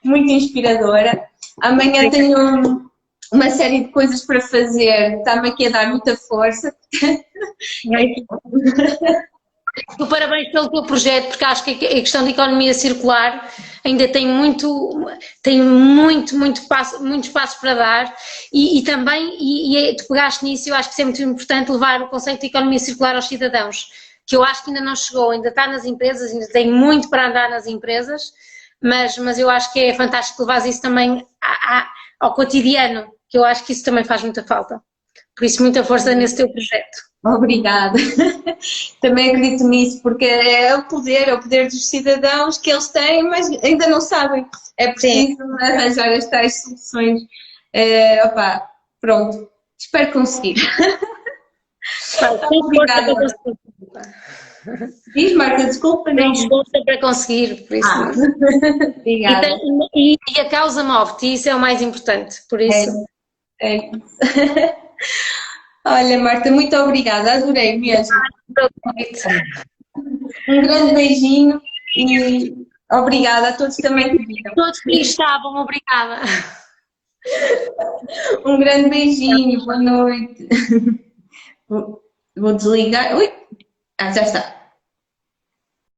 muito inspiradora. Amanhã tenho uma série de coisas para fazer, está-me aqui a dar muita força. Parabéns pelo teu projeto, porque acho que a questão da economia circular ainda tem muito espaço para dar e também, tu pegaste nisso, eu acho que isso é muito importante, levar o conceito de economia circular aos cidadãos, que eu acho que ainda não chegou, ainda está nas empresas, ainda tem muito para andar nas empresas, mas eu acho que é fantástico levar isso também ao cotidiano, que eu acho que isso também faz muita falta. Por isso, muita força nesse teu projeto. Obrigada. Também acredito nisso, porque é o poder dos cidadãos que eles têm, mas ainda não sabem. É preciso arranjar as tais soluções. Pronto. Espero conseguir. Obrigada. Diz, Marta, desculpa. Não esforça para conseguir, por isso. Obrigada. E a causa move-te, e isso é o mais importante, por isso. É isso. Olha, Marta, muito obrigada, adorei mesmo. Um grande beijinho e obrigada a todos também que viram. Todos que estavam, obrigada. Um grande beijinho, boa noite. Vou desligar. Ui, já está.